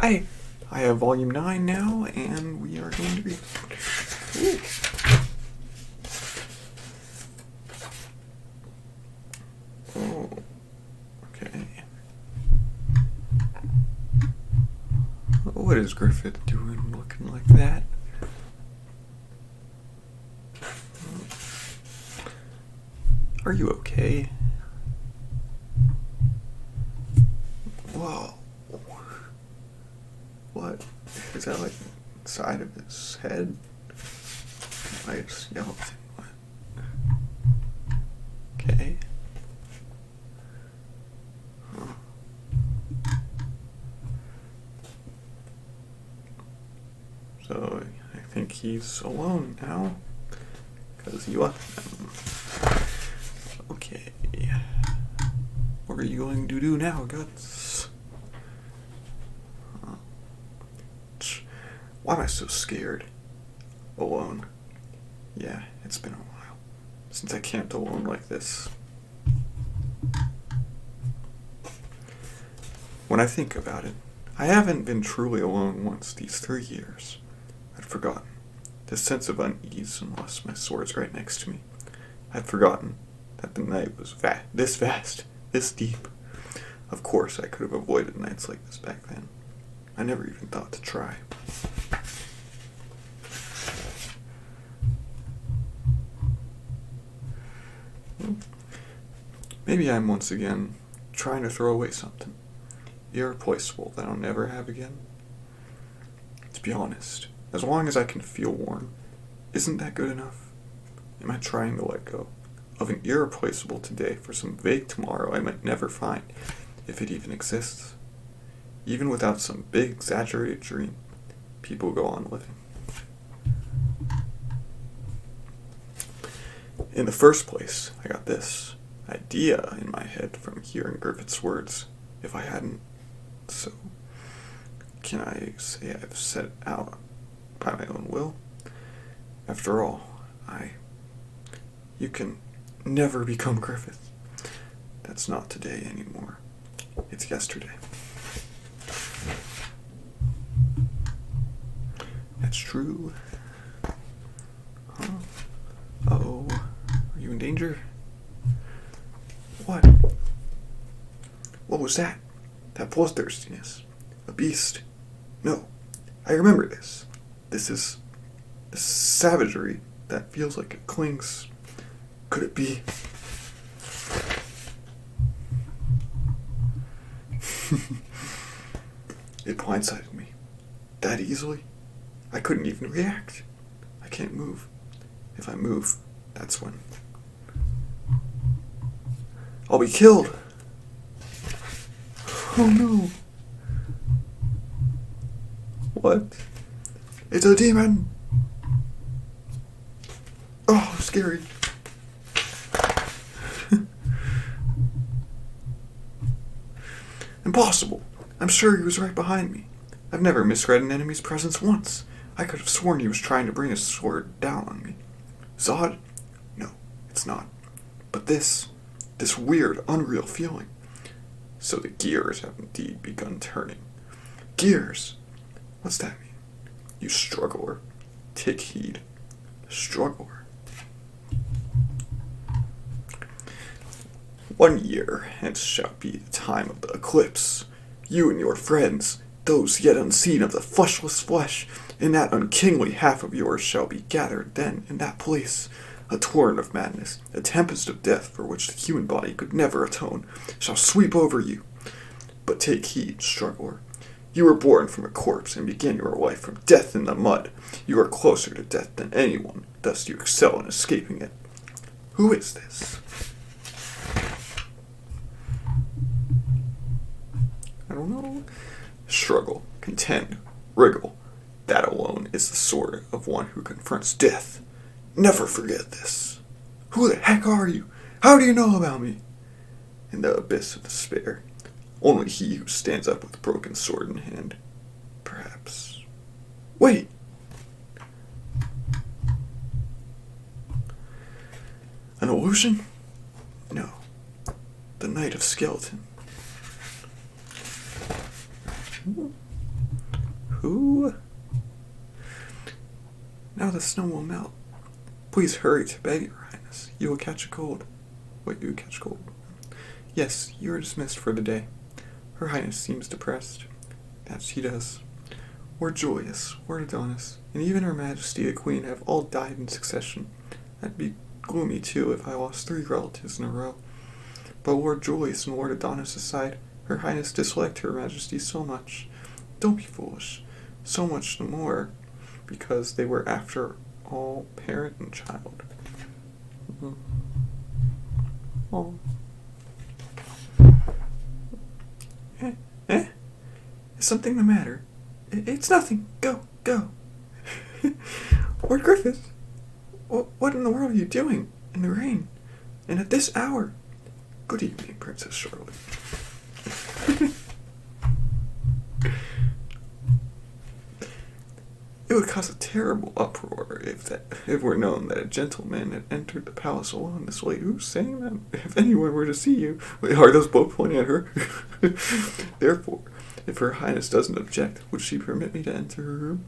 Hi, I have volume 9 now, and we are going to be... Ooh. Oh, okay. What is Griffith doing looking like that? Are you okay? Whoa. What? Is that like inside of his head? I just yelled. What? Okay. Huh. So I think he's alone now because he left them. Okay. What are you going to do now, Guts? Why am I so scared? Alone. Yeah, it's been a while since I camped alone like this. When I think about it, I haven't been truly alone once these 3 years. I'd forgotten this sense of unease unless my sword's right next to me. I'd forgotten that the night was this vast, this deep. Of course, I could have avoided nights like this back then. I never even thought to try. Maybe I'm once again trying to throw away something irreplaceable that I'll never have again. To be honest, as long as I can feel warm, isn't that good enough? Am I trying to let go of an irreplaceable today for some vague tomorrow I might never find, if it even exists? Even without some big exaggerated dream, people go on living. In the first place, I got this idea in my head from hearing Griffith's words. If I hadn't, so can I say I've set out by my own will? After all, you can never become Griffith. That's not today anymore. It's yesterday. That's true. Huh? Uh-oh. Are you in danger? What? What was that? That bloodthirstiness. A beast. No. I remember this. This is savagery that feels like it clings. Could it be? It blindsided me. That easily? I couldn't even react. I can't move. If I move, that's when I'll be killed. Oh no. What? It's a demon. Oh, scary. Impossible. I'm sure he was right behind me. I've never misread an enemy's presence once. I could have sworn he was trying to bring his sword down on me. Zod? No, it's not. But this weird, unreal feeling. So the gears have indeed begun turning. Gears? What's that mean? You struggler. Take heed. Struggler. 1 year, and it shall be the time of the eclipse. You and your friends, those yet unseen of the fleshless flesh, in that unkingly half of yours shall be gathered then in that place. A torrent of madness, a tempest of death for which the human body could never atone, shall sweep over you. But take heed, struggler. You were born from a corpse and began your life from death in the mud. You are closer to death than anyone, thus you excel in escaping it. Who is this? I don't know. Struggle, contend, wriggle. That alone is the sword of one who confronts death. Never forget this. Who the heck are you? How do you know about me? In the abyss of despair, only he who stands up with broken sword in hand. Perhaps. Wait! An illusion? No. The Knight of Skeleton. Who? Now the snow will melt. Please hurry to bed, Your Highness. You will catch a cold. Wait, you will catch cold. Yes, you are dismissed for the day. Her Highness seems depressed. That she does. We're joyous, we're Adonis, and even Her Majesty the Queen have all died in succession. I'd be gloomy too if I lost 3 relatives in a row. But Lord Julius and Lord Adonis aside, Her Highness disliked Her Majesty so much. Don't be foolish. So much the more because they were after all parent and child. Mm-hmm. Oh. Eh? Is something the matter? It's nothing. Go. Lord Griffith, what in the world are you doing in the rain? And at this hour? Good evening, Princess Charlotte. It would cause a terrible uproar if it were known that a gentleman had entered the palace alone this late. Who's saying that? If anyone were to see you... Wait, are those both pointing at her? Therefore, if Her Highness doesn't object, would she permit me to enter her room?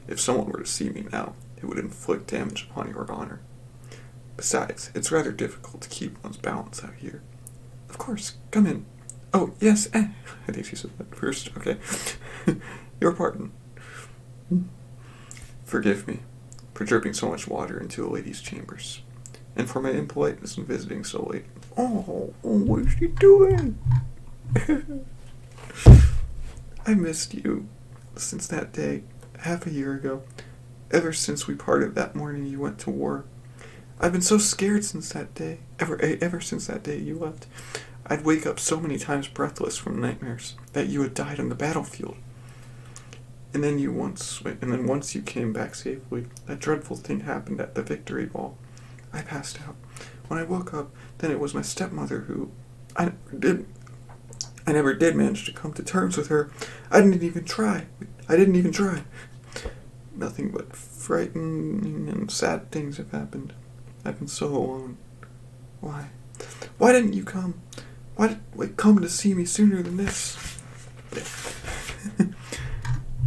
If someone were to see me now, it would inflict damage upon your honor. Besides, it's rather difficult to keep one's balance out here. Of course, come in. Oh, yes, I think she said that first. Okay. Your pardon. Forgive me for dripping so much water into a lady's chambers, and for my impoliteness in visiting so late. Oh, what is she doing? I missed you since that day, half a year ago, ever since we parted that morning you went to war. I've been so scared since that day, ever since that day you left. I'd wake up so many times breathless from nightmares that you had died on the battlefield. And then once you came back safely, that dreadful thing happened at the victory ball. I passed out. When I woke up, then it was my stepmother who... I never did manage to come to terms with her. I didn't even try. Nothing but frightening and sad things have happened. I've been so alone. Why? Why didn't you come? Why did you come to see me sooner than this?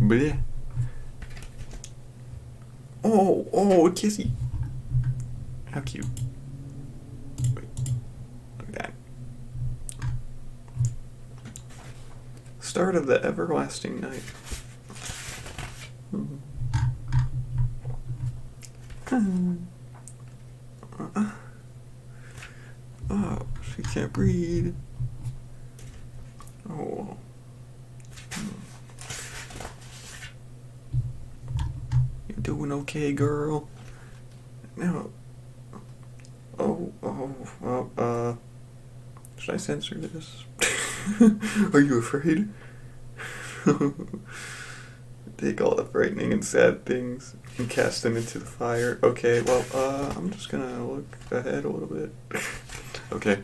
Bleh. Oh, a kissy. How cute. Wait, look at that. Start of the everlasting night. Oh, she can't breathe. Oh. You doing okay, girl? No. Well, should I censor this? Are you afraid? Take all the frightening and sad things and cast them into the fire. Okay, well, I'm just gonna look ahead a little bit. Okay,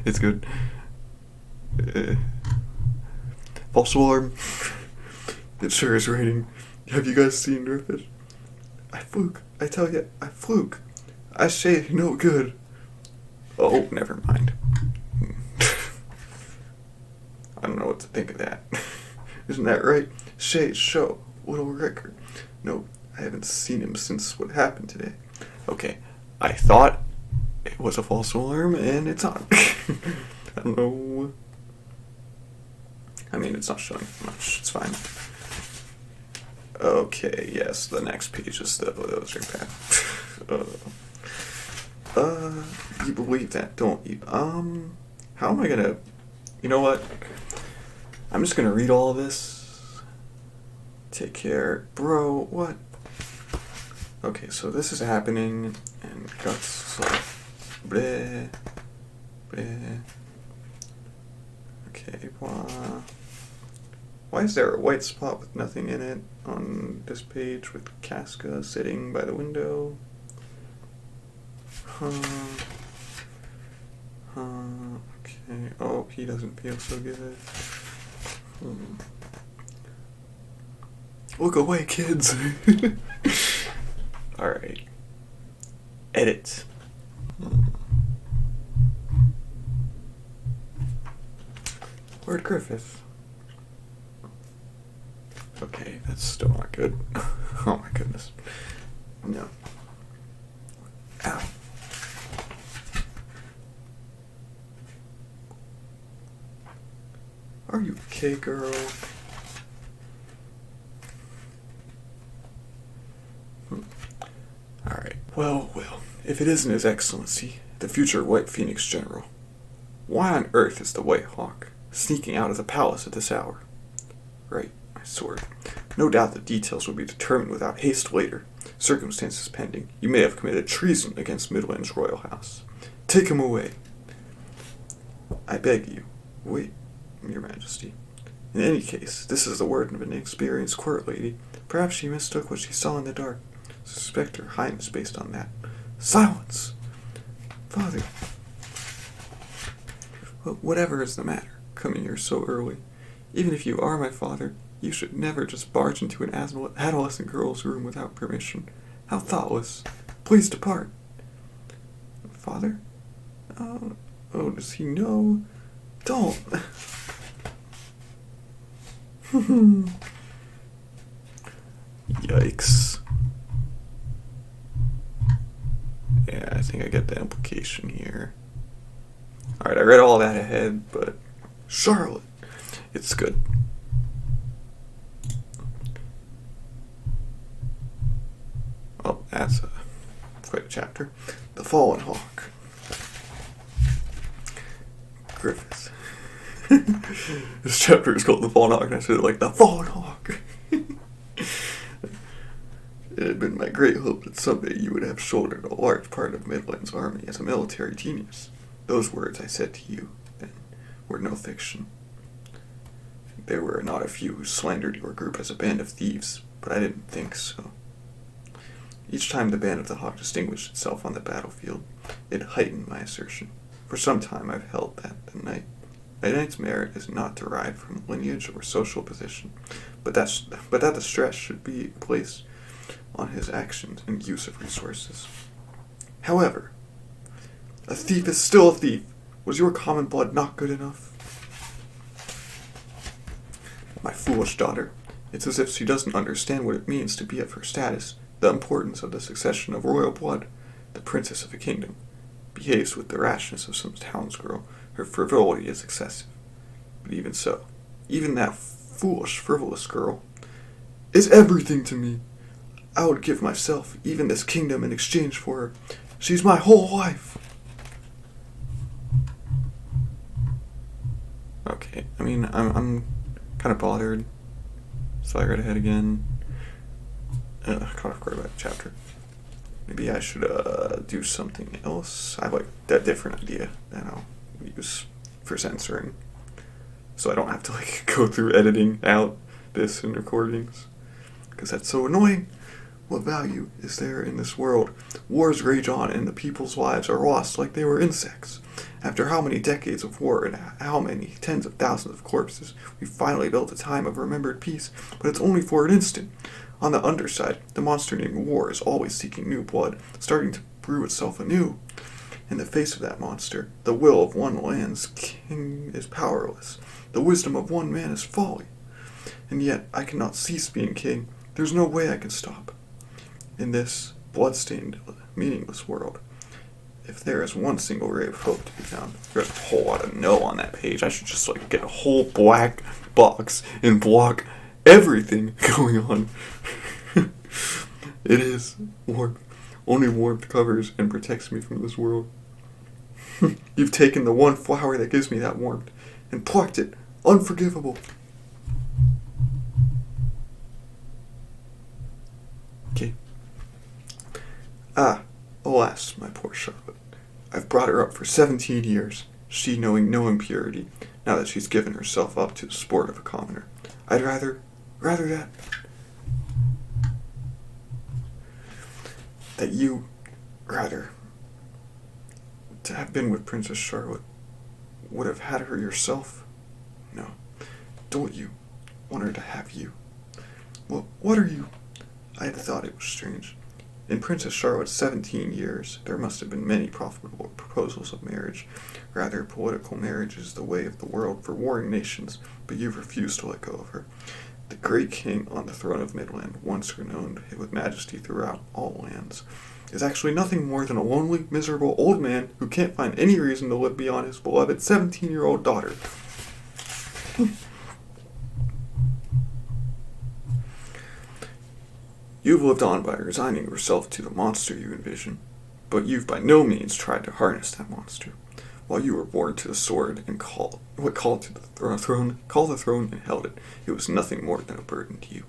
it's good. False alarm. It sure is raining. Have you guys seen Griffith? I fluke. I tell you, I fluke. I say no good. Oh, never mind. I don't know what to think of that. Isn't that right? Show, little Ricker. No, I haven't seen him since what happened today. Okay, I thought it was a false alarm, and it's on. I don't know. I mean, it's not showing much. It's fine. Okay, yes, the next page is the Berserk path. You believe that, don't you? How am I gonna... You know what? I'm just gonna read all of this. Take care. Bro, what? Okay, so this is happening, and guts, like, bleh, bleh. Okay, blah. Why is there a white spot with nothing in it on this page with Casca sitting by the window? Okay. Oh, he doesn't feel so good. Look away, kids! Alright. Edit. Lord Griffith. Okay. Okay, that's still not good. Oh my goodness. No. Ow. Are you okay, girl? Alright, well, if it isn't His Excellency, the future White Phoenix General, why on earth is the White Hawk sneaking out of the palace at this hour? Right, my sword. No doubt the details will be determined without haste later. Circumstances pending, you may have committed treason against Midland's royal house. Take him away. I beg you. Wait, Your Majesty. In any case, this is the word of an experienced court lady. Perhaps she mistook what she saw in the dark. Suspect Her Highness based on that. Silence! Father. Whatever is the matter, coming here so early? Even if you are my father, you should never just barge into an adolescent girl's room without permission. How thoughtless. Please depart. Father? Oh, does he know? Don't. Yikes. Yeah, I think I get the implication here. Alright, I read all that ahead, but Charlotte, it's good. Oh, that's quite a chapter. The Fallen Hawk. Griffith. This chapter is called The Fallen Hawk, and I said it like, The Fallen Hawk. It had been my great hope that someday you would have shouldered a large part of Midland's army as a military genius. Those words I said to you then were no fiction. There were not a few who slandered your group as a band of thieves, but I didn't think so. Each time the band of the Hawk distinguished itself on the battlefield, it heightened my assertion. For some time I've held that a knight's merit is not derived from lineage or social position, but that the stress should be placed on his actions and use of resources. However, a thief is still a thief. Was your common blood not good enough? My foolish daughter, it's as if she doesn't understand what it means to be of her status, the importance of the succession of royal blood, the princess of a kingdom. Behaves with the rashness of some townsgirl. Her frivolity is excessive. But even so, even that foolish, frivolous girl is everything to me. I would give myself, even this kingdom, in exchange for her. She's my whole life. Okay, I mean, I'm kind of bothered, so I read ahead again. Kind of forgot about the chapter. Maybe I should do something else. I have like that different idea that I'll use for censoring, so I don't have to like go through editing out this in recordings, because that's so annoying. What value is there in this world? Wars rage on and the people's lives are lost like they were insects. After how many decades of war and how many tens of thousands of corpses, we finally built a time of remembered peace, but it's only for an instant. On the underside, the monster named war is always seeking new blood, starting to brew itself anew. In the face of that monster, the will of one land's king is powerless. The wisdom of one man is folly. And yet, I cannot cease being king. There's no way I can stop. In this blood-stained, meaningless world, if there is one single ray of hope to be found, there's a whole lot of no on that page. I should just like get a whole black box and block everything going on. It is warmth. Only warmth covers and protects me from this world. You've taken the one flower that gives me that warmth and plucked it. Unforgivable. Okay. Alas, my poor Charlotte. I've brought her up for 17 years, she knowing no impurity, now that she's given herself up to the sport of a commoner. I'd rather that you, to have been with Princess Charlotte, would have had her yourself. No, don't you want her to have you? Well, what are you? I had thought it was strange. In Princess Charlotte's 17 years, there must have been many profitable proposals of marriage. Rather, political marriage is the way of the world for warring nations, but you've refused to let go of her. The great king on the throne of Midland, once renowned with majesty throughout all lands, is actually nothing more than a lonely, miserable old man who can't find any reason to live beyond his beloved 17-year-old daughter. You've lived on by resigning yourself to the monster you envision, but you've by no means tried to harness that monster. While you were born to the sword and called to the throne and held it, it was nothing more than a burden to you.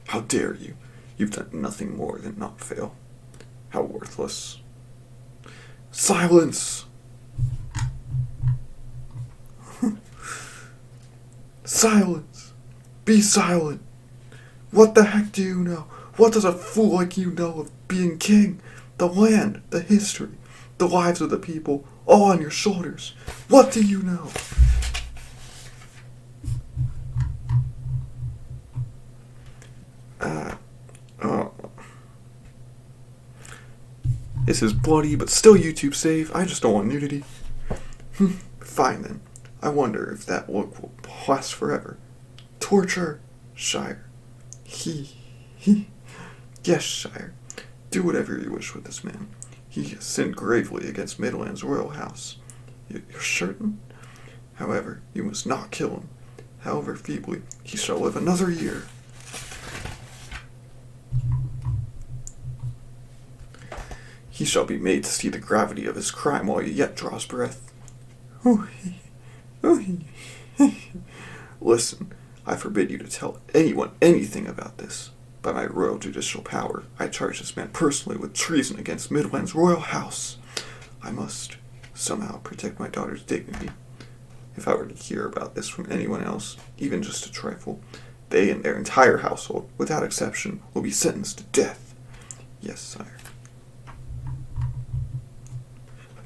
How dare you? You've done nothing more than not fail. How worthless. Silence! Silence! Be silent! What the heck do you know? What does a fool like you know of being king? The land, the history, the lives of the people, all on your shoulders. What do you know? This is bloody, but still YouTube safe. I just don't want nudity. Fine then. I wonder if that look will last forever. Torture, Shire. Yes, Shire. Do whatever you wish with this man. He has sinned gravely against Midland's royal house. You're certain? However, you must not kill him. However feebly, he shall live another year. He shall be made to see the gravity of his crime while he yet draws breath. Listen, I forbid you to tell anyone anything about this. By my royal judicial power, I charge this man personally with treason against Midland's royal house. I must, somehow, protect my daughter's dignity. If I were to hear about this from anyone else, even just a trifle, they and their entire household, without exception, will be sentenced to death. Yes, sire.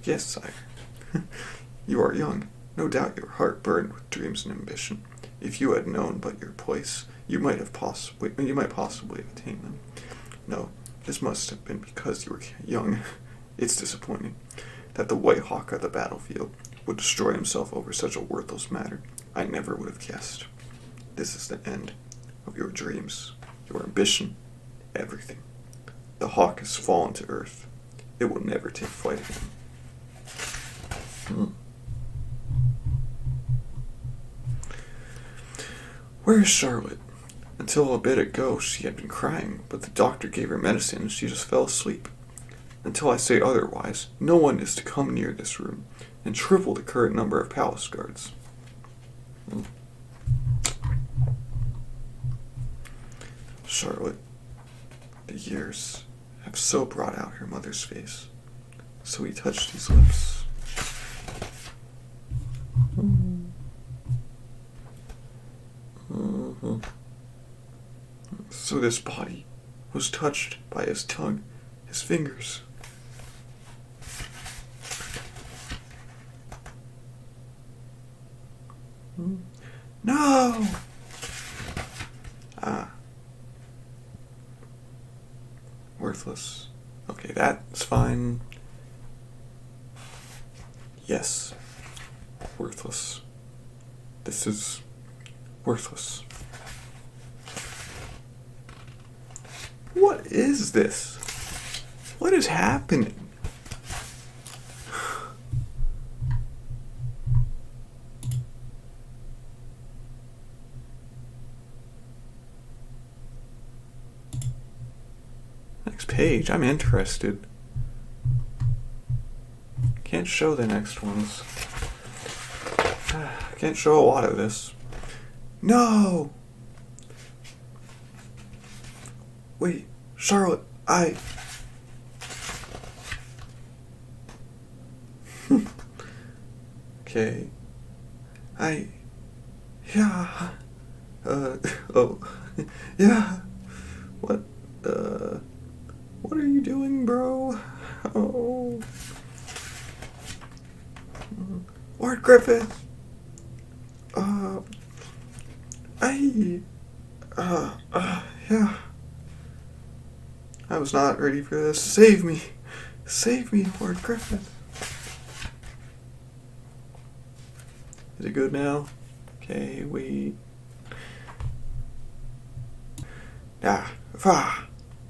Yes, sire. You are young. No doubt your heart burned with dreams and ambition. If you had known but your place, you might possibly have attained them. No, this must have been because you were young. It's disappointing that the White Hawk of the battlefield would destroy himself over such a worthless matter. I never would have guessed. This is the end of your dreams, your ambition, everything. The hawk has fallen to earth. It will never take flight again. Where is Charlotte? Until a bit ago she had been crying, but the doctor gave her medicine and she just fell asleep. Until I say otherwise, no one is to come near this room, and triple the current number of palace guards. Charlotte, the years have so brought out her mother's face. So he touched his lips. So this body was touched by his tongue, his fingers. No! Worthless. Okay, that's fine. Yes. Worthless. This is worthless. What is this? What is happening? Next page, I'm interested. Can't show the next ones. Can't show a lot of this. No! Wait, Charlotte, Okay. Yeah. Oh. Yeah. What are you doing, bro? Oh. Lord Griffith. Yeah. I was not ready for this. Save me. Save me, Lord Griffith. Is it good now? Okay, wait. Ah,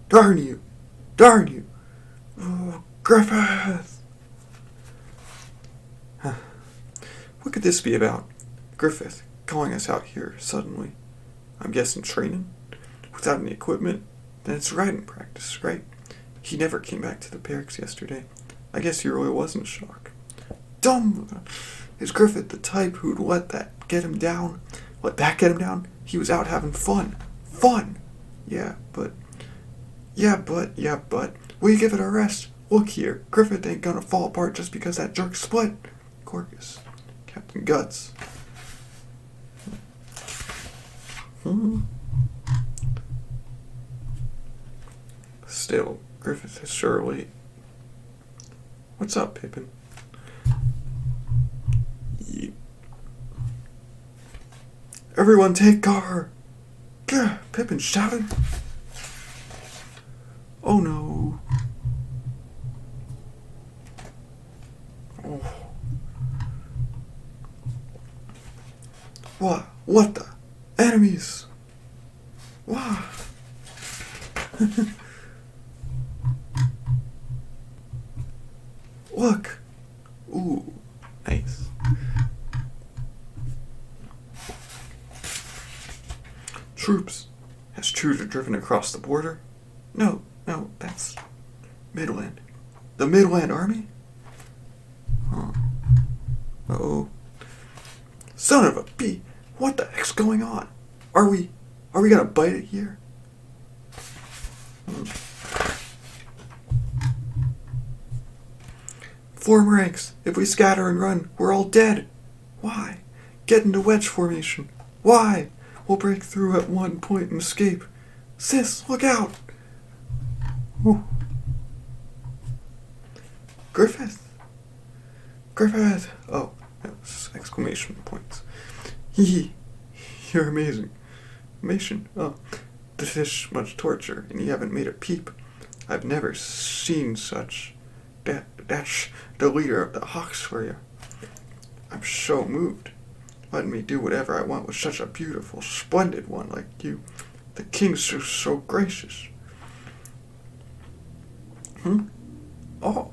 darn you! Darn you! Oh, Griffith! Huh. What could this be about? Griffith calling us out here suddenly. I'm guessing training? Without any equipment? Then it's riding practice, right? He never came back to the barracks yesterday. I guess he really was in shock. Dumb! Is Griffith the type who'd let that get him down? Let that get him down? He was out having fun. Fun! Yeah, but... Will you give it a rest? Look here, Griffith ain't gonna fall apart just because that jerk split. Gorgeous. Captain Guts. Still, Griffith is surely... What's up, Pippin? Everyone take cover! Gah, Pippin shouted. Oh no. Oh. What the? Enemies! Wow. Look! Ooh, nice. Troops. Has Truder driven across the border? No, that's Midland. The Midland Army? Huh. Uh-oh. Son of a bee! What the heck's going on? Are we gonna bite it here? Form ranks. If we scatter and run, we're all dead. Why? Get into wedge formation. Why? We'll break through at one point and escape. Sis, look out! Ooh. Griffith! Oh, that was exclamation points. Hee. You're amazing. Amazing. Oh, this is much torture, and you haven't made a peep. I've never seen such. That's the leader of the Hawks for you. I'm so moved. Letting me do whatever I want with such a beautiful, splendid one like you. The king's so gracious. Oh,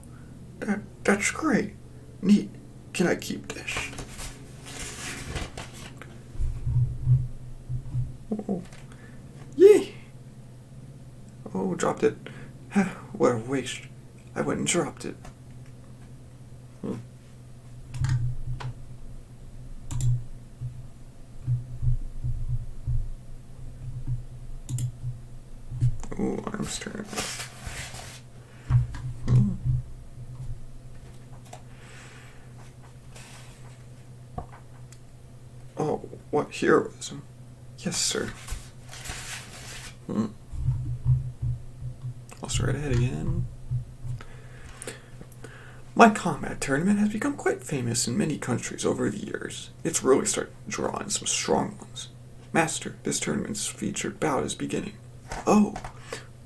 that's great. Neat. Can I keep this? Oh. Yee! Oh, dropped it. What a waste. I went and dropped it. Ooh, arms turn. Oh, what heroism. Yes, sir. I'll start ahead again. My combat tournament has become quite famous in many countries over the years. It's really starting to draw in some strong ones. Master, this tournament's featured bout is beginning. Oh!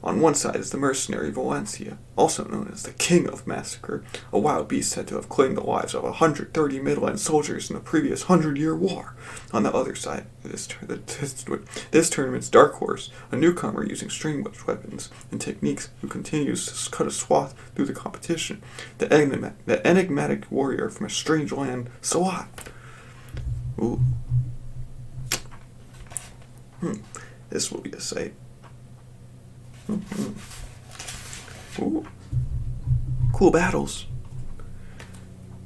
On one side is the mercenary Valencia, also known as the King of Massacre, a wild beast said to have claimed the lives of 130 Midland soldiers in the previous 100-year war. On the other side, this tournament's dark horse, a newcomer using string-wedge weapons and techniques who continues to cut a swath through the competition, the enigmatic warrior from a strange land, Silat. Ooh. This will be a sight. Ooh. Cool battles.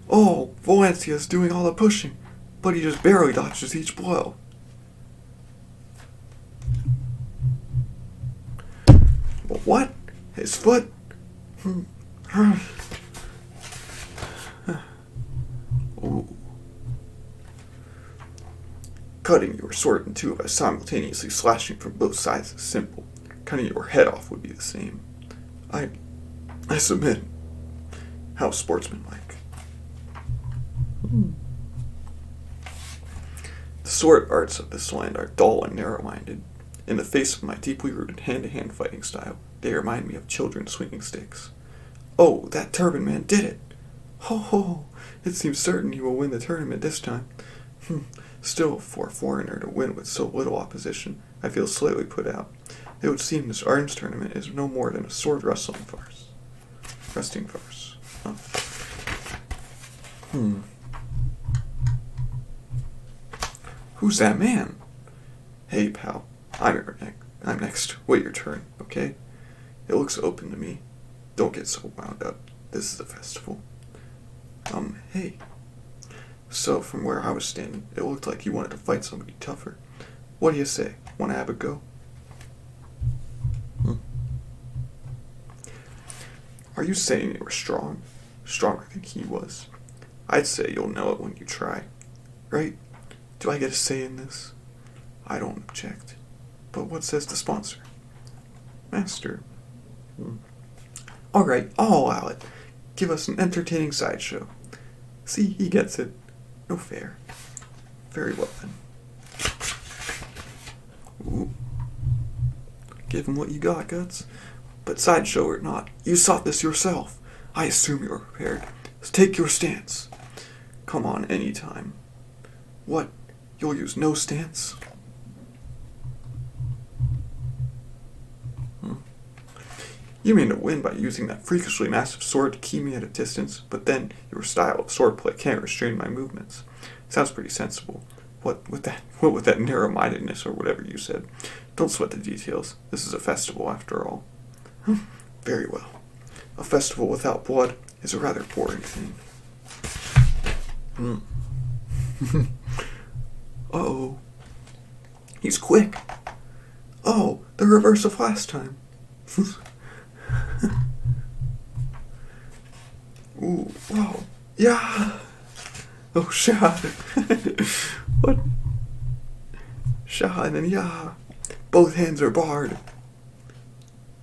Oh, Valencia's doing all the pushing, but he just barely dodges each blow. But what? His foot? Ooh. Cutting your sword in two by simultaneously slashing from both sides is simple. Cutting your head off would be the same. I submit. How sportsmanlike. The sword arts of this land are dull and narrow-minded. In the face of my deeply rooted hand-to-hand fighting style, they remind me of children swinging sticks. Oh, that turban man did it! Ho ho! It seems certain he will win the tournament this time. Still, for a foreigner to win with so little opposition, I feel slightly put out. It would seem this arms tournament is no more than a sword wrestling farce. Wrestling farce. Huh. Who's that man? Hey, pal. I'm next. Wait your turn, okay? It looks open to me. Don't get so wound up. This is a festival. Hey. So, from where I was standing, it looked like you wanted to fight somebody tougher. What do you say? Want to have a go? Are you saying you were strong? Stronger than he was? I'd say you'll know it when you try. Right? Do I get a say in this? I don't object. But what says the sponsor? Master. Alright, I'll allow it. Give us an entertaining sideshow. See, he gets it. No fair. Very well then. Ooh. Give him what you got, Guts. But sideshow or not, you sought this yourself. I assume you're prepared. So take your stance. Come on anytime. What? You'll use no stance? You mean to win by using that freakishly massive sword to keep me at a distance, but then your style of swordplay can't restrain my movements. Sounds pretty sensible. What with that narrow-mindedness or whatever you said? Don't sweat the details. This is a festival after all. Very well. A festival without blood is a rather boring thing. Uh-oh. He's quick. Oh, the reverse of last time. Ooh, wow. Yeah. Oh, shot. What? Shot and yeah. Both hands are barred.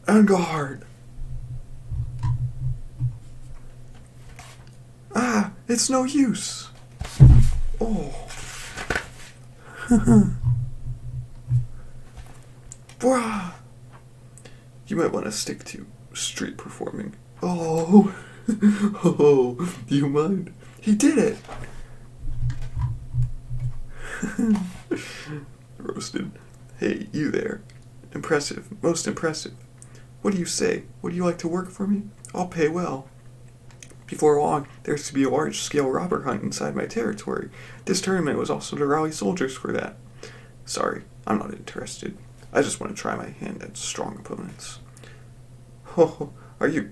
And guard. Ah, it's no use. Oh. Bruh. You might want to stick to street performing. Oh. Oh, do you mind? He did it. Roasted. Hey, you there. Impressive. Most impressive. What do you say? Would you like to work for me? I'll pay well. Before long, there's to be a large-scale robber hunt inside my territory. This tournament was also to rally soldiers for that. Sorry, I'm not interested. I just want to try my hand at strong opponents. Oh, are you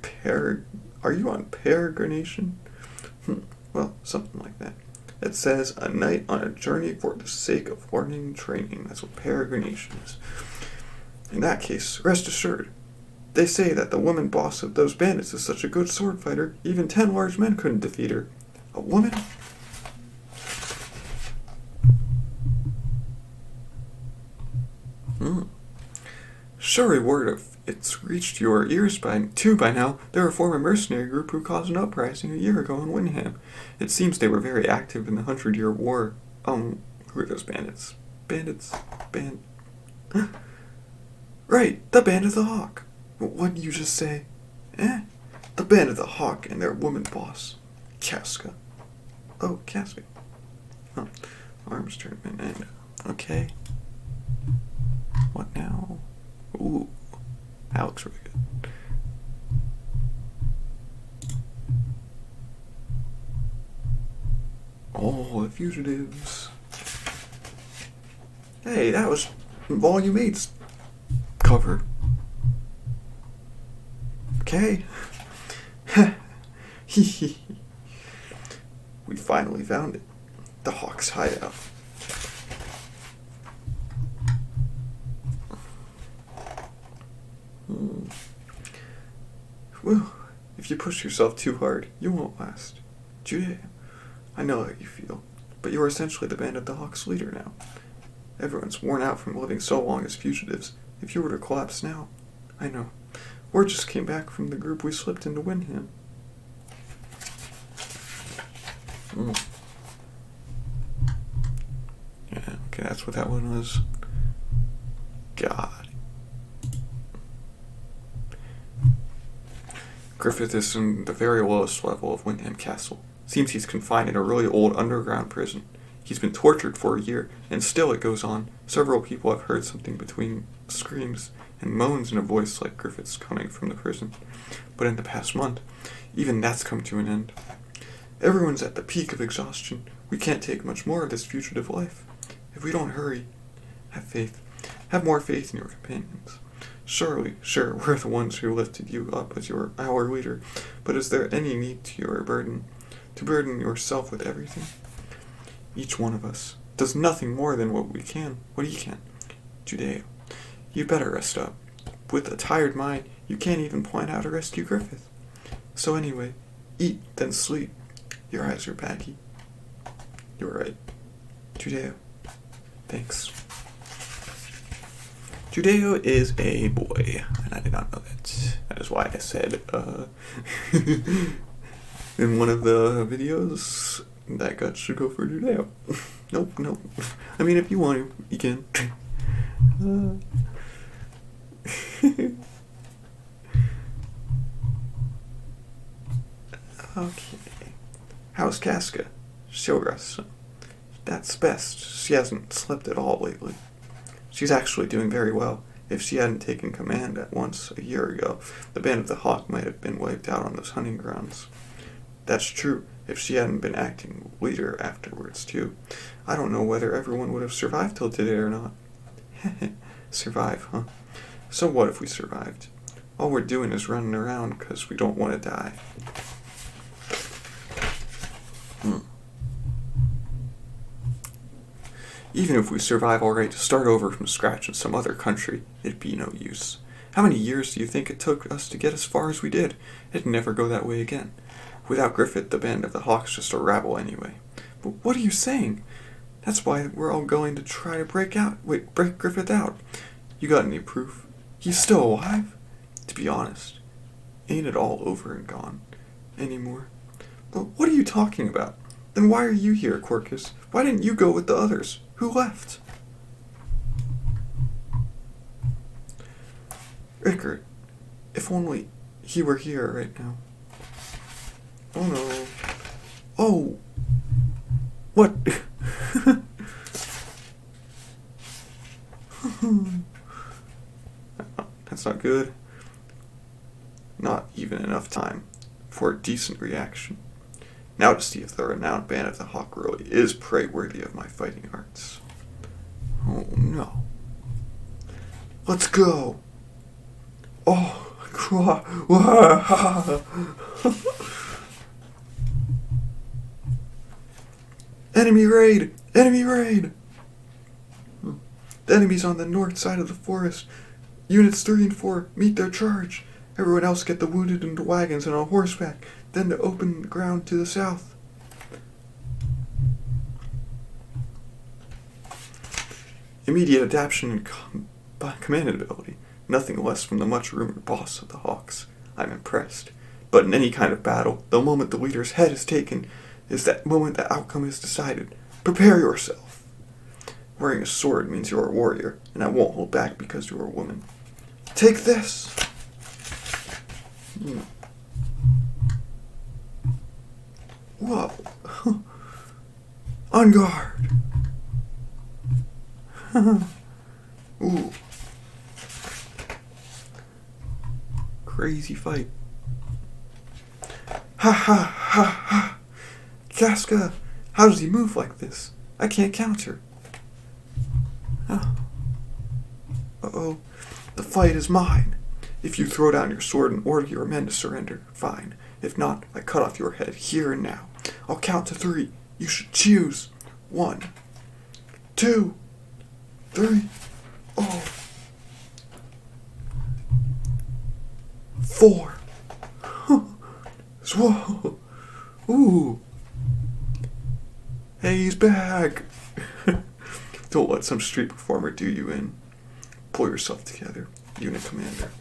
on peregrination? Well, something like that. It says, a knight on a journey for the sake of learning and training. That's what peregrination is. In that case, rest assured. They say that the woman boss of those bandits is such a good sword fighter, even 10 large men couldn't defeat her. A woman? Surely word of it's reached your ears by now. They're a former mercenary group who caused an uprising a year ago in Windham. It seems they were very active in the 100-Year War. Who are those bandits? Right, the Band of the Hawk. What did you just say? The Band of the Hawk and their woman boss, Casca. Oh, Casca. Oh, arms tournament and okay. What now? Ooh, that looks really good. Oh, the fugitives. Hey, that was Volume 8's cover. Okay. We finally found it. The Hawk's hideout. Well, if you push yourself too hard, you won't last. Jude, I know how you feel, but you're essentially the Band of the Hawk's leader now. Everyone's worn out from living so long as fugitives. If you were to collapse now, I know. Word just came back from the group we slipped into Windham. Yeah, okay, that's what that one was. God. Griffith is in the very lowest level of Windham Castle. Seems he's confined in a really old underground prison. He's been tortured for a year, and still it goes on. Several people have heard something between screams and moans in a voice like Griffith's coming from the prison. But in the past month, even that's come to an end. Everyone's at the peak of exhaustion. We can't take much more of this fugitive life. If we don't hurry, have faith. Have more faith in your companions. Sure, we're the ones who lifted you up as our leader, but is there any need to burden yourself with everything? Each one of us does nothing more than what he can. Judeo, you better rest up. With a tired mind, you can't even plan how to rescue Griffith. So anyway, eat, then sleep. Your eyes are baggy. You're right. Judeo, thanks. Judeo is a boy, and I did not know that. That is why I said, in one of the videos, that gut should go for Judeo. Nope. I mean, if you want to, you can. Okay. How's Casca? She'll rest. That's best. She hasn't slept at all lately. She's actually doing very well. If she hadn't taken command at once a year ago, the band of the Hawk might have been wiped out on those hunting grounds. That's true, if she hadn't been acting leader afterwards, too. I don't know whether everyone would have survived till today or not. Survive, huh? So what if we survived? All we're doing is running around because we don't want to die. Even if we survive alright to start over from scratch in some other country, it'd be no use. How many years do you think it took us to get as far as we did? It'd never go that way again. Without Griffith, the band of the Hawk's just a rabble anyway. But what are you saying? That's why we're all going to try to break Griffith out. You got any proof? He's still alive? To be honest, ain't it all over and gone anymore? But what are you talking about? Then why are you here, Quirkus? Why didn't you go with the others? Who left? Rickard, if only he were here right now. Oh no. Oh! What? That's not good. Not even enough time for a decent reaction. Now to see if the renowned band of the Hawk really is prey worthy of my fighting arts. Oh no. Let's go! Oh, Enemy raid! Enemy raid! The enemy's on the north side of the forest. Units 3 and 4, meet their charge. Everyone else get the wounded into wagons and on horseback, then to open ground to the south. Immediate adaptation and command ability. Nothing less from the much-rumored boss of the Hawks. I'm impressed. But in any kind of battle, the moment the leader's head is taken is that moment the outcome is decided. Prepare yourself. Wearing a sword means you're a warrior, and I won't hold back because you're a woman. Take this! Whoa. On guard. Ooh. Crazy fight. Ha ha ha ha. Casca, how does he move like this? I can't counter. Oh. Uh-oh. The fight is mine. If you throw down your sword and order your men to surrender, fine. If not, I cut off your head here and now. I'll count to 3. You should choose. 1, 2, 3. Oh. 4. Whoa. Ooh. Hey, he's back. Don't let some street performer do you in. Pull yourself together, unit commander.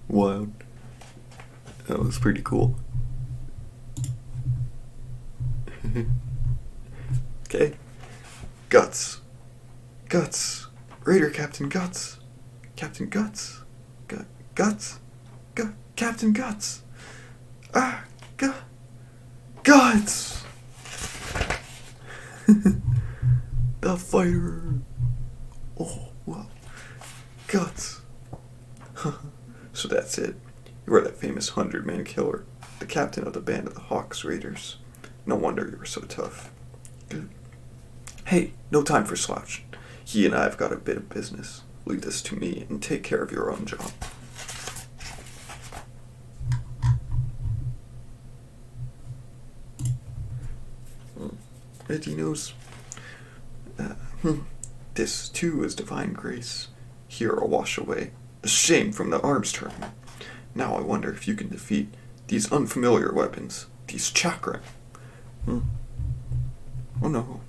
Wild. That was pretty cool. Okay. Guts. Guts. Raider Captain Guts. Captain Guts. Guts. Captain Guts. Ah. Guts. Guts! The fighter! Oh, wow. Guts! So that's it. You are that famous 100-man killer, the captain of the band of the Hawks Raiders. No wonder you were so tough. Good. Hey, no time for slouch. He and I have got a bit of business. Leave this to me and take care of your own job. Eddie knows. This, too, is divine grace. Here I'll wash away the shame from the arms tournament. Now I wonder if you can defeat these unfamiliar weapons, these chakra. Oh no.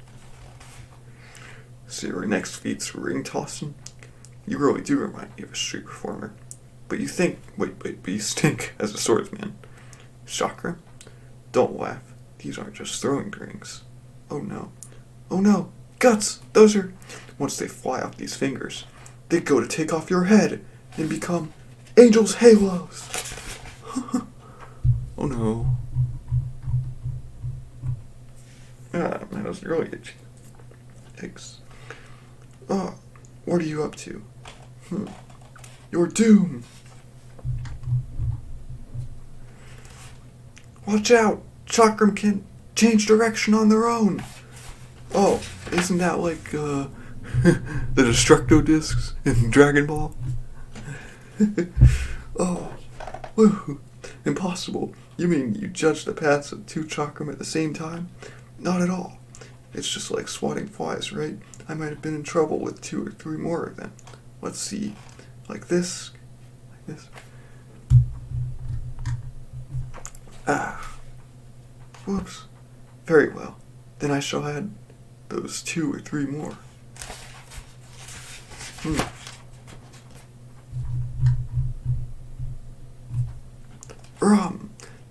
So your next feat's ring tossing? You really do remind me of a street performer. But you stink as a swordsman. Chakra? Don't laugh. These aren't just throwing rings. Oh no. Oh no. Guts! Those are... Once they fly off these fingers, they go to take off your head and become angels' halos. Oh no. Ah, man, that was really itchy. Thanks. Oh, what are you up to? Your doom. Watch out! Chakram can change direction on their own. Oh, isn't that like, the Destructo Discs in Dragon Ball? Oh, woo, impossible. You mean you judge the paths of two Chakram at the same time? Not at all. It's just like swatting flies, right? I might have been in trouble with 2 or 3 more of them. Let's see. Like this. Like this. Ah. Whoops. Very well. Then I shall add those 2 or 3 more.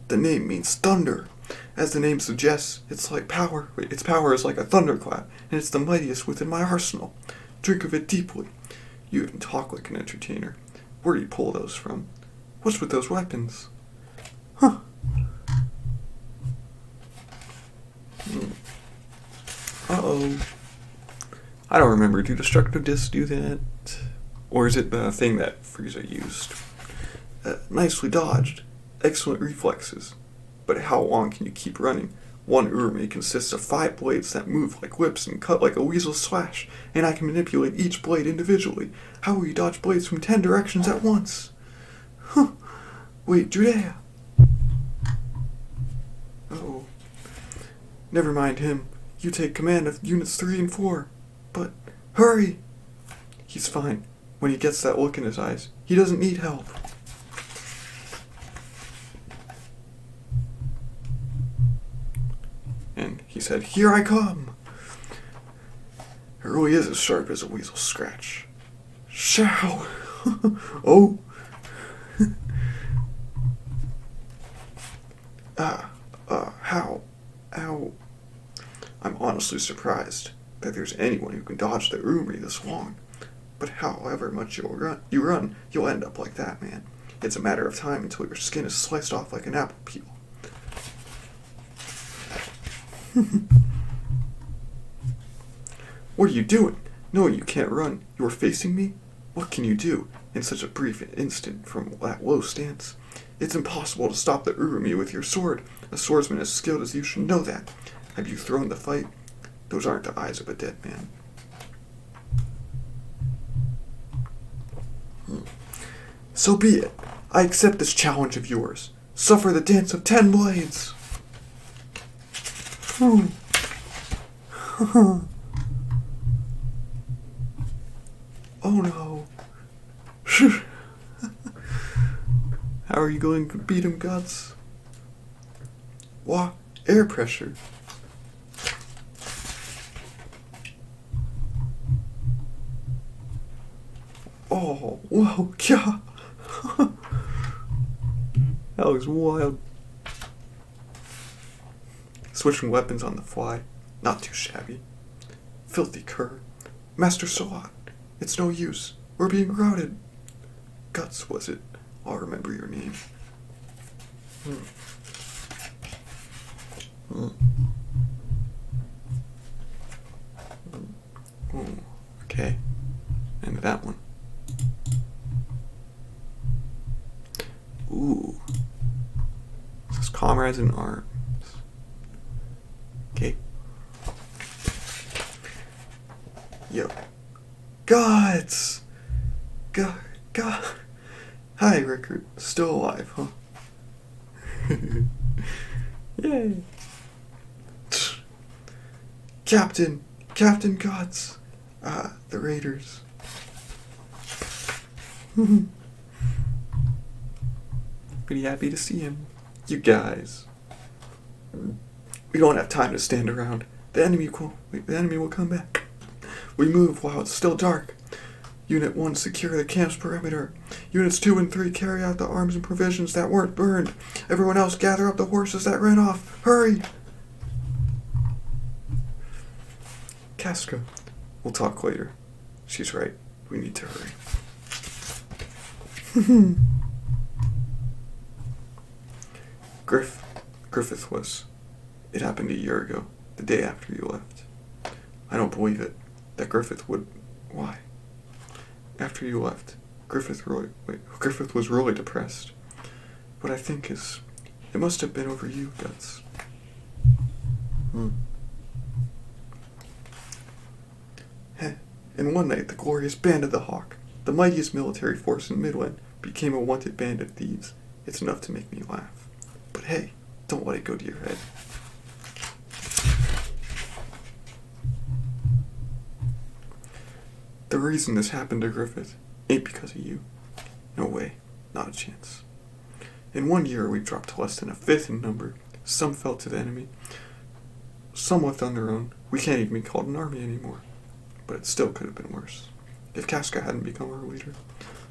The name means thunder. As the name suggests, its power is like a thunderclap, and it's the mightiest within my arsenal. Drink of it deeply. You even talk like an entertainer. Where do you pull those from? What's with those weapons? Uh-oh. I don't remember. Do destructive discs do that? Or is it the thing that Frieza used? Nicely dodged. Excellent reflexes. But how long can you keep running? One Urumi consists of 5 blades that move like whips and cut like a weasel slash, and I can manipulate each blade individually. How will you dodge blades from 10 directions at once? Wait, Judea! Oh. Never mind him. You take command of units 3 and 4. But, hurry! He's fine. When he gets that look in his eyes, he doesn't need help. And he said, "Here I come." It really is as sharp as a weasel scratch. Show! Oh! How? Ow. I'm honestly surprised that there's anyone who can dodge the Urumi this long. But however much you run, you'll end up like that, man. It's a matter of time until your skin is sliced off like an apple peel. What are you doing? No, you can't run. You're facing me? What can you do in such a brief instant from that low stance? It's impossible to stop the Urumi with your sword. A swordsman as skilled as you should know that. Have you thrown the fight? Those aren't the eyes of a dead man. So be it. I accept this challenge of yours. Suffer the dance of 10 blades. Oh no. How are you going to beat him, Guts? What? Air pressure. Oh, whoa, yeah. That was wild. Switching weapons on the fly. Not too shabby. Filthy cur. Master Silat. It's no use. We're being routed. Guts, was it? I'll remember your name. Hmm. Ooh, okay. And that one. Ooh. This is comrades in arms. Okay. Yo. Gods! God. God. Hi, Rickard. Still alive, huh? Yay. Captain Gods. The Raiders. Pretty happy to see him. You guys. We don't have time to stand around. The enemy will come back. We move while it's still dark. Unit 1, secure the camp's perimeter. Units 2 and 3, carry out the arms and provisions that weren't burned. Everyone else, gather up the horses that ran off. Hurry! Casca. We'll talk later. She's right. We need to hurry. Griffith was. It happened a year ago, the day after you left. I don't believe it. That Griffith would... Why? After you left, Griffith was really depressed. What I think is, it must have been over you, Guts. And one night, the glorious Band of the Hawk, the mightiest military force in Midland, became a wanted band of thieves. It's enough to make me laugh. But hey, don't let it go to your head. The reason this happened to Griffith ain't because of you. No way, not a chance. In 1 year, we dropped to less than a fifth in number. Some fell to the enemy. Some left on their own. We can't even be called an army anymore. But it still could have been worse. If Casca hadn't become our leader,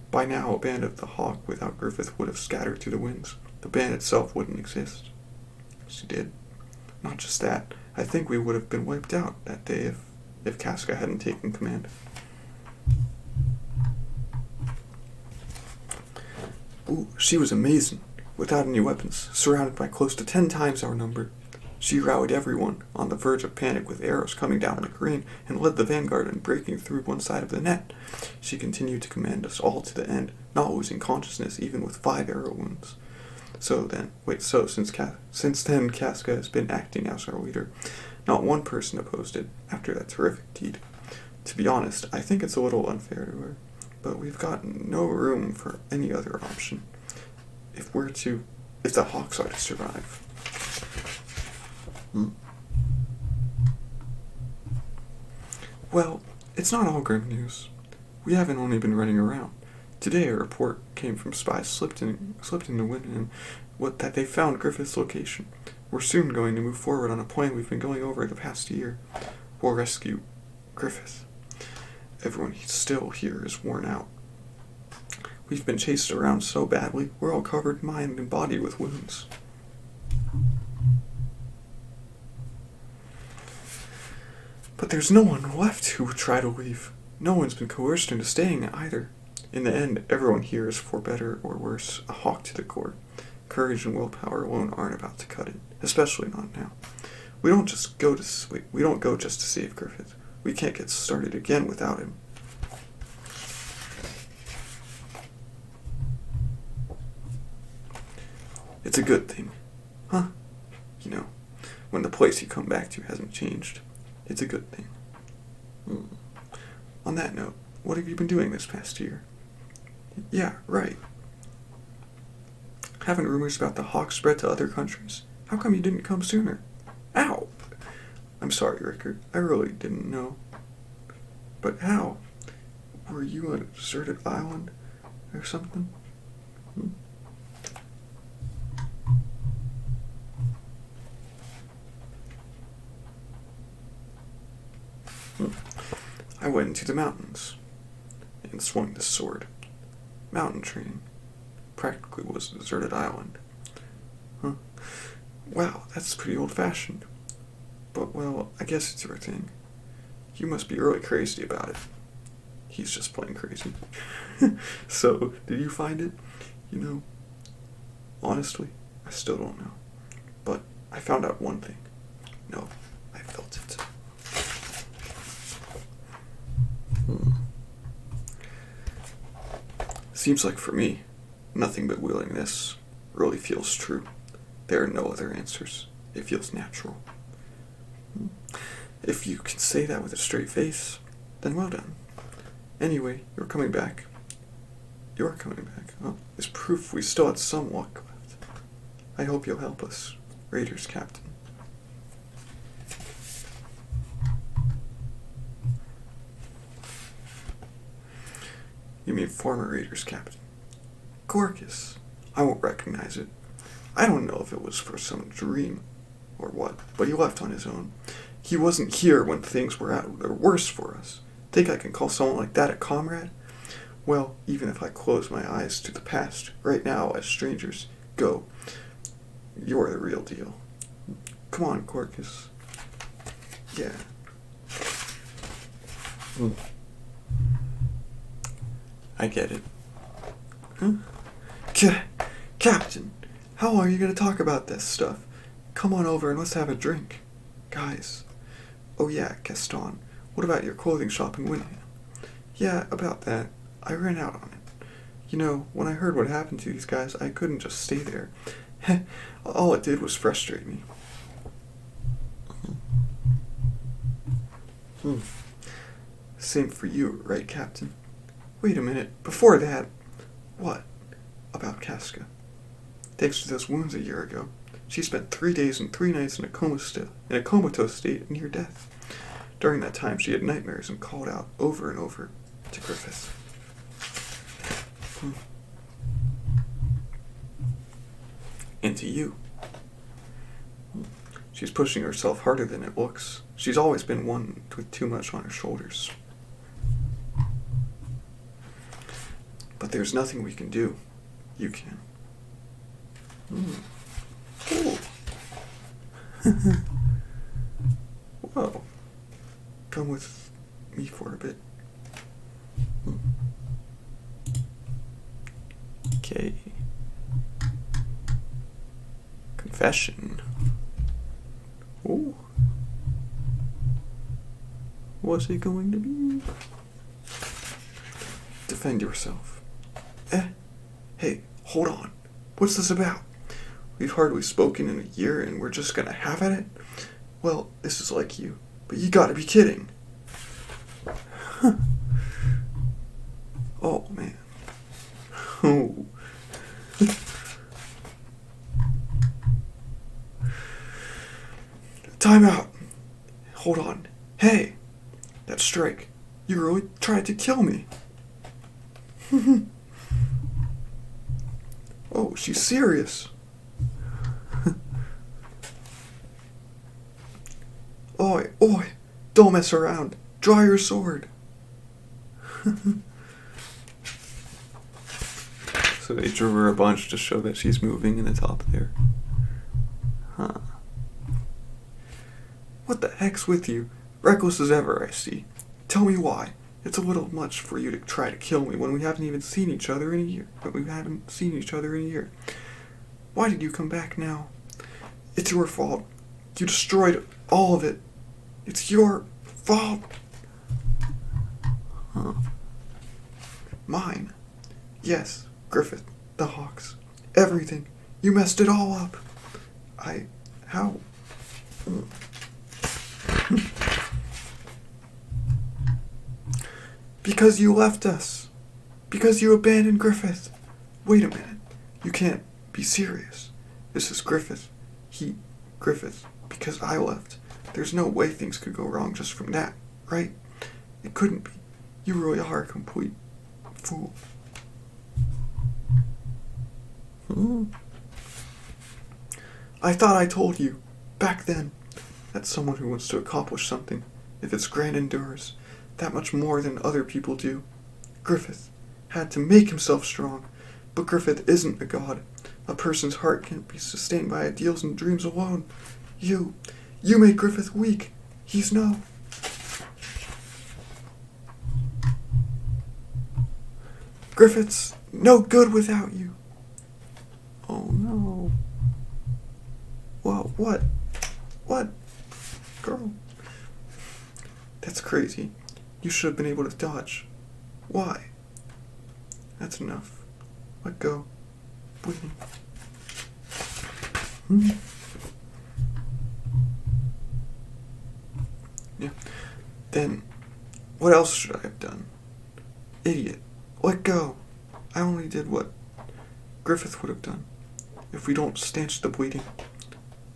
by now a band of the Hawk without Griffith would have scattered to the winds. The band itself wouldn't exist. She did. Not just that, I think we would have been wiped out that day if Casca hadn't taken command. Ooh, she was amazing. Without any weapons, surrounded by close to 10 times our number. She rallied everyone, on the verge of panic with arrows coming down like rain, and led the vanguard in breaking through one side of the net. She continued to command us all to the end, not losing consciousness even with 5 arrow wounds. Since then Casca has been acting as our leader. Not one person opposed it after that terrific deed. To be honest, I think it's a little unfair to her, but we've got no room for any other option. If the Hawks are to survive. Well, it's not all grim news. We haven't only been running around. Today a report came from spies slipped in the wind that they found Griffith's location. We're soon going to move forward on a plan we've been going over the past year. We'll rescue Griffith. Everyone still here is worn out. We've been chased around so badly, we're all covered mind and body with wounds. But there's no one left who would try to leave. No one's been coerced into staying either. In the end, everyone here is, for better or worse, a hawk to the core. Courage and willpower alone aren't about to cut it, especially not now. We don't go just to save Griffith. We can't get started again without him. It's a good thing. Huh? You know, when the place you come back to hasn't changed. It's a good thing. On that note, what have you been doing this past year? Yeah, right. Haven't rumors about the Hawks spread to other countries? How come you didn't come sooner? Ow! I'm sorry, Rickard. I really didn't know. But how? Were you on a deserted island or something? I went into the mountains and swung the sword. Mountain training practically was a deserted island. Huh. Wow, that's pretty old-fashioned. But, well, I guess it's your thing. You must be really crazy about it. He's just plain crazy. So, did you find it? Honestly, I still don't know. But I found out one thing. No, I felt it. Seems like for me, nothing but willingness really feels true. There are no other answers. It feels natural. If you can say that with a straight face, then well done. Anyway, you're coming back. You are coming back. Well, it's proof we still had some luck left. I hope you'll help us, Raiders Captain. You mean former Raiders Captain? Gorgeous. I won't recognize it. I don't know if it was for some dream or what, but he left on his own. He wasn't here when things were at their worst for us. Think I can call someone like that a comrade? Well, even if I close my eyes to the past, right now, as strangers, go. You're the real deal. Come on, Corcus. Yeah. I get it. Huh? Captain, how are you going to talk about this stuff? Come on over and let's have a drink. Guys. Oh yeah, Gaston. What about your clothing shop in Winham? Yeah, about that. I ran out on it. You know, when I heard what happened to these guys, I couldn't just stay there. All it did was frustrate me. Same for you, right, Captain? Wait a minute. Before that, what? About Casca. Thanks to those wounds a year ago, she spent 3 days and 3 nights in a comatose state near death. During that time, she had nightmares and called out over and over to Griffith. And to you. She's pushing herself harder than it looks. She's always been one with too much on her shoulders. But there's nothing we can do. You can. Cool. Whoa. Come with me for a bit. Okay. Confession. Ooh. What's it going to be? Defend yourself. Hey, hold on. What's this about? We've hardly spoken in a year and we're just gonna have at it? Well, this is like you, but you gotta be kidding. Oh, man. Oh. Time out. Hold on. Hey, that strike. You really tried to kill me. Oh, she's serious. Oi, don't mess around. Draw your sword. So they drew her a bunch to show that she's moving in the top there. Huh. What the heck's with you? Reckless as ever, I see. Tell me why. It's a little much for you to try to kill me when we haven't even seen each other in a year. Why did you come back now? It's your fault. You destroyed all of it. It's your fault. Huh. Mine. Yes, Griffith, the Hawks, everything. You messed it all up. How? Because you left us. Because you abandoned Griffith. Wait a minute. You can't be serious. This is Griffith. Griffith. Because I left. There's no way things could go wrong just from that, right? It couldn't be. You really are a complete fool. I thought I told you, back then, that someone who wants to accomplish something, if it's grand endures, that much more than other people do. Griffith had to make himself strong, but Griffith isn't a god. A person's heart can't be sustained by ideals and dreams alone. You made Griffith weak. He's no. Griffith's no good without you. Oh no. Well, what? girl. That's crazy. You should have been able to dodge. Why? That's enough. Let go. Bleeding. Yeah. Then, what else should I have done? Idiot. Let go. I only did what Griffith would have done. If we don't stanch the bleeding,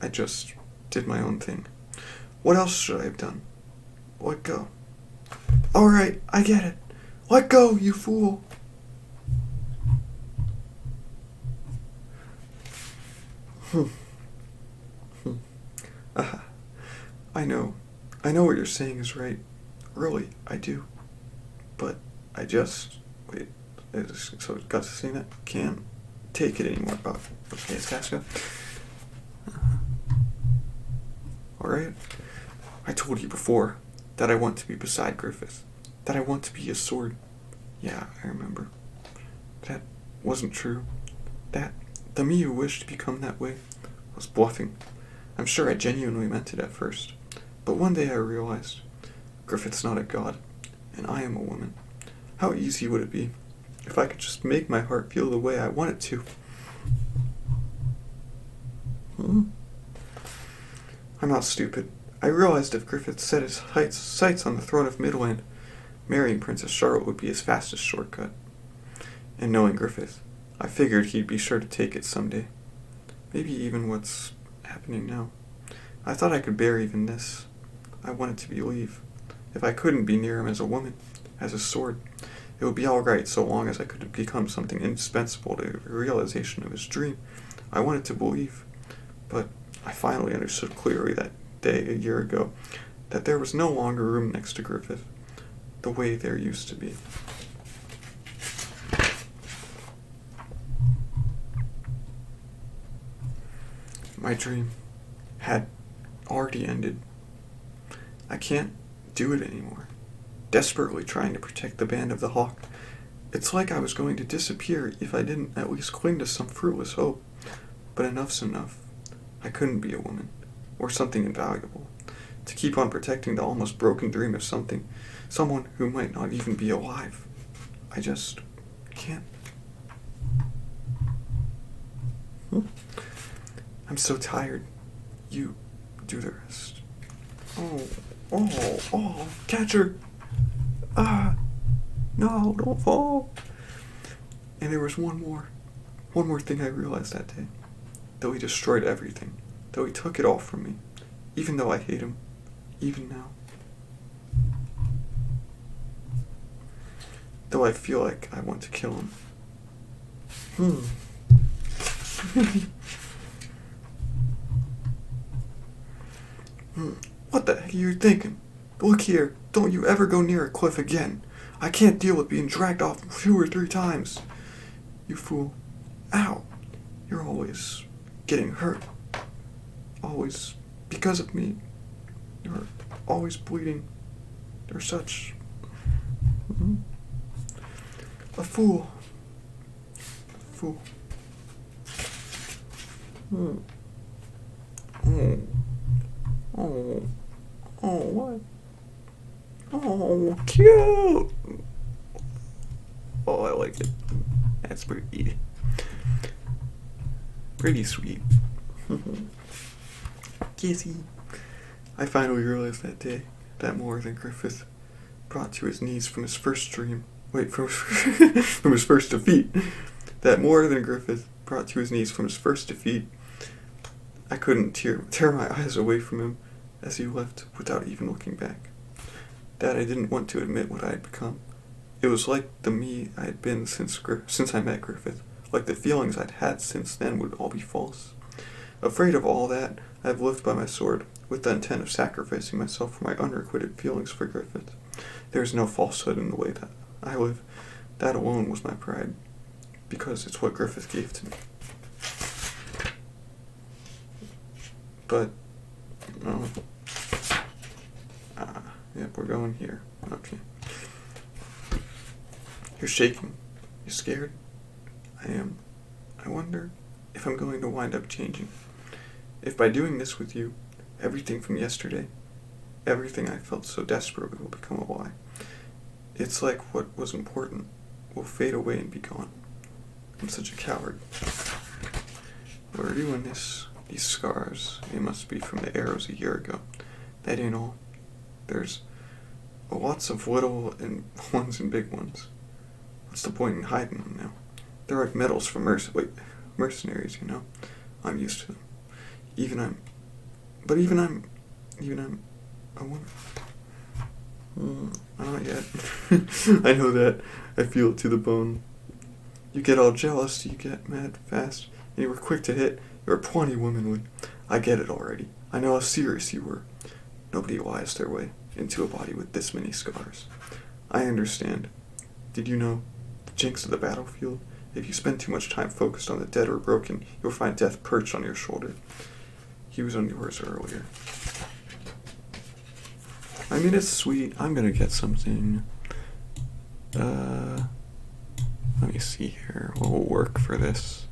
I just did my own thing. What else should I have done? Let go. Alright, I get it. Let go, you fool. I know. I know what you're saying is right. Really, I do. But I just... Wait, so it got to say that? Can't take it anymore. Oh, okay, it's Casca. Alright? I told you before that I want to be beside Griffith. That I want to be his sword. Yeah, I remember. That wasn't true. That the me who wished to become that way was bluffing. I'm sure I genuinely meant it at first. But one day I realized Griffith's not a god, and I am a woman. How easy would it be if I could just make my heart feel the way I want it to? I'm not stupid. I realized if Griffith set his sights on the throne of Midland, marrying Princess Charlotte would be his fastest shortcut. And knowing Griffith, I figured he'd be sure to take it someday. Maybe even what's happening now. I thought I could bear even this. I wanted to believe. If I couldn't be near him as a woman, as a sword, it would be alright so long as I could become something indispensable to the realization of his dream. I wanted to believe. But I finally understood clearly that day a year ago that there was no longer room next to Griffith, the way there used to be. My dream had already ended. I can't do it anymore. Desperately trying to protect the band of the Hawk. It's like I was going to disappear if I didn't at least cling to some fruitless hope. But enough's enough. I couldn't be a woman, or something invaluable, to keep on protecting the almost broken dream of someone who might not even be alive. I just can't. I'm so tired. You do the rest. Oh, catch her! Ah, no, don't fall. And there was one more thing I realized that day. Though he destroyed everything, though he took it all from me, even though I hate him, even now. Though I feel like I want to kill him. What the heck are you thinking? Look here, don't you ever go near a cliff again. I can't deal with being dragged off 2 or 3 times. You fool. Ow. You're always getting hurt. Always because of me. You're always bleeding. You're such... a fool. A fool. Oh, what? Oh, cute. Oh, I like it. That's pretty sweet. Kissy. I finally realized that day that more than Griffith brought to his knees from his first dream. From his first defeat. That more than Griffith brought to his knees from his first defeat. I couldn't tear my eyes away from him as he left without even looking back. That I didn't want to admit what I had become. It was like the me I had been since I met Griffith. Like the feelings I'd had since then would all be false. Afraid of all that, I have lived by my sword, with the intent of sacrificing myself for my unrequited feelings for Griffith. There is no falsehood in the way that I live. That alone was my pride, because it's what Griffith gave to me. But, yep, we're going here. Okay. You're shaking. You scared? I am. I wonder if I'm going to wind up changing. If by doing this with you, everything from yesterday, everything I felt so desperately will become a lie. It's like what was important will fade away and be gone. I'm such a coward. What are doing this? These scars, they must be from the arrows a year ago. That ain't all. There's lots of little and ones and big ones. What's the point in hiding them now? They're like medals for mercenaries, you know? I'm used to them. Even I'm, I wonder. Not yet. I know that. I feel it to the bone. You get all jealous, you get mad fast, and you were quick to hit. You're plenty womanly. I get it already. I know how serious you were. Nobody lies their way into a body with this many scars. I understand. Did you know the jinx of the battlefield? If you spend too much time focused on the dead or broken, you'll find death perched on your shoulder. He was on yours earlier. I mean, it's sweet. I'm gonna get something. Let me see here. What will work for this?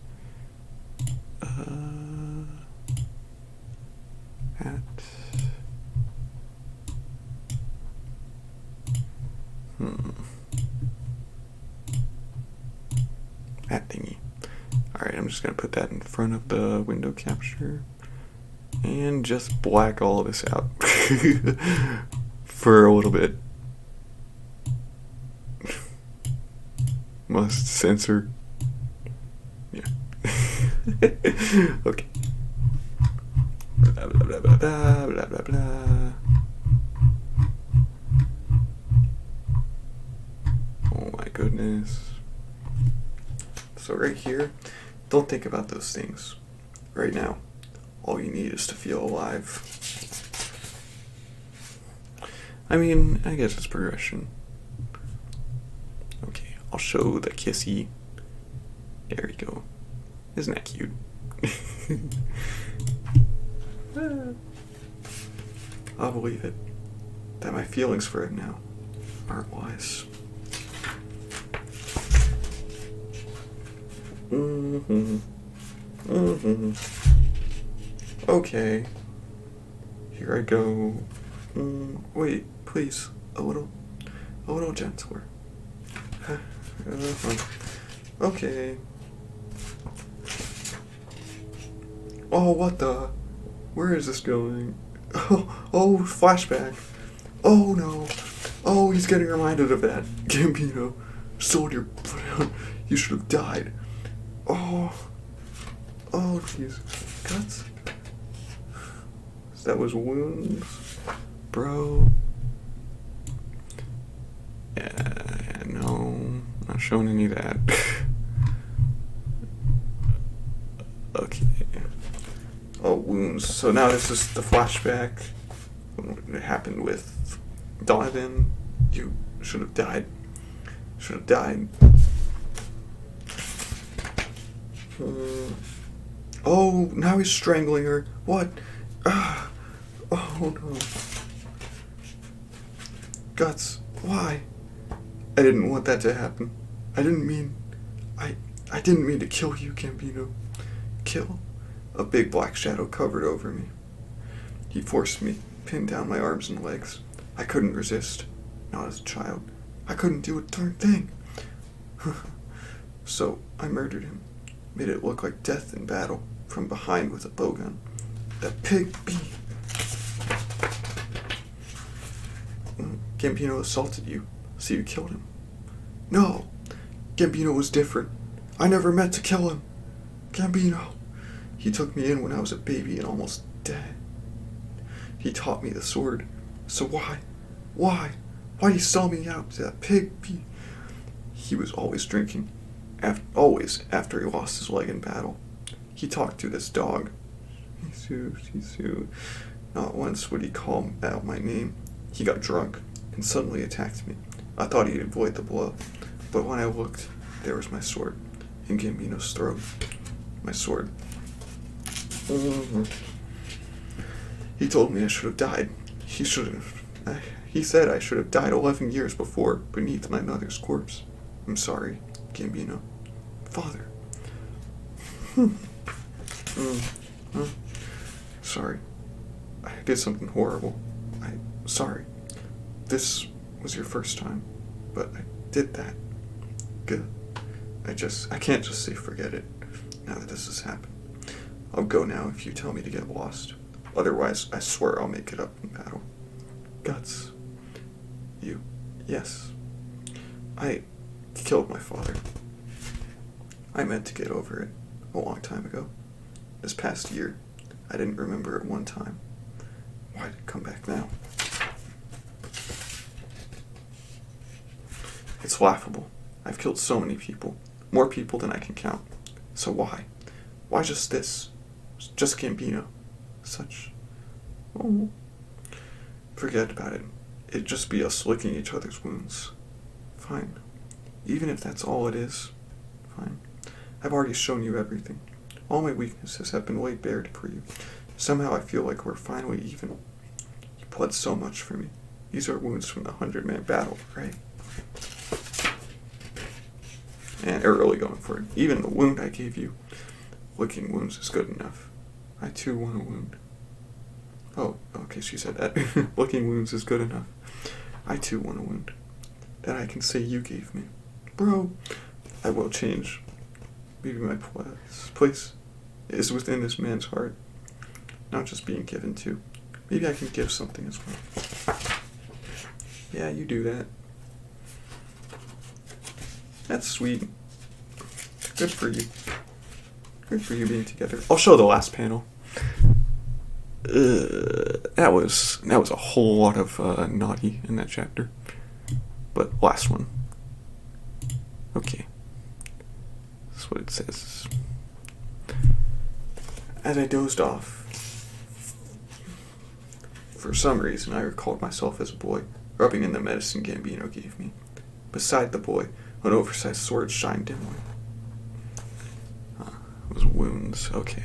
That thingy. Alright, I'm just gonna put that in front of the window capture. And just black all of this out. For a little bit. Must censor. Yeah. Okay. Blah, blah, blah, blah, blah, blah, blah, blah. Oh my goodness. So right here, don't think about those things. Right now, all you need is to feel alive. I mean, I guess it's progression. Okay, I'll show the kissy. There we go. Isn't that cute? I'll believe it. That my feelings for it now aren't lies. Okay. Here I go. Wait, please. A little gentler. Okay. Oh, what the? Where is this going? Oh, flashback. Oh no. Oh, he's getting reminded of that. Gambino, sold your blood. You should have died. Oh, jeez. Guts? That was wounds? Bro. Yeah, no. Not showing any of that. Okay. Oh, wounds. So now this is the flashback. It happened with Donovan. You should have died. Should have died. Oh, now he's strangling her. What? Oh no. Guts, why? I didn't want that to happen. I didn't mean to kill you, Gambino. Kill? A big black shadow covered over me. He forced me, pinned down my arms and legs. I couldn't resist. Not as a child. I couldn't do a darn thing. So I murdered him. Made it look like death in battle, from behind with a bowgun. That pig beat. Gambino assaulted you, so you killed him. No! Gambino was different. I never meant to kill him. Gambino. He took me in when I was a baby and almost dead. He taught me the sword. So why? Why'd he sell me out to that pig beat? He was always drinking. Always after he lost his leg in battle. He talked to this dog. Sisu. Not once would he call out my name. He got drunk and suddenly attacked me. I thought he'd avoid the blow, but when I looked, there was my sword in Gambino's throat. My sword. He told me I should have died. He said I should have died 11 years before beneath my mother's corpse. I'm sorry, Gambino. Father. Sorry. I did something horrible. sorry. This was your first time, but I did that. Good. I can't just say forget it, now that this has happened. I'll go now if you tell me to get lost. Otherwise, I swear I'll make it up in battle. Guts. You. Yes. I killed my father. I meant to get over it a long time ago. This past year, I didn't remember it one time. Why did it come back now? It's laughable. I've killed so many people. More people than I can count. So why? Why just this? Just Gambino. Such... Oh. Forget about it. It'd just be us licking each other's wounds. Fine. Even if that's all it is. Fine. I've already shown you everything. All my weaknesses have been laid bare for you. Somehow I feel like we're finally even. You bled so much for me. These are wounds from the 100-man battle, right? And they're really going for it. Even the wound I gave you. Licking wounds is good enough. I too want a wound. Oh, okay, she said that. Licking wounds is good enough. I too want a wound. That I can say you gave me. Bro, I will change. Maybe my place is within this man's heart. Not just being given to. Maybe I can give something as well. Yeah, you do that. That's sweet. Good for you. Good for you being together. I'll show the last panel. That was a whole lot of naughty in that chapter. But last one. Okay. That's what it says. As I dozed off, for some reason I recalled myself as a boy, rubbing in the medicine Gambino gave me. Beside the boy, an oversized sword shined dimly. It was wounds, okay.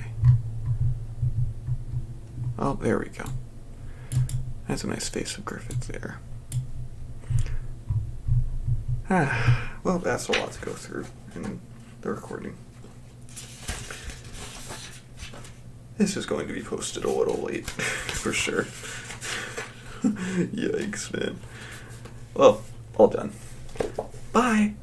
Oh, there we go. That's a nice face of Griffith there. Well, that's a lot to go through in the recording. This is going to be posted a little late, for sure. Yikes, man. Well, all done. Bye!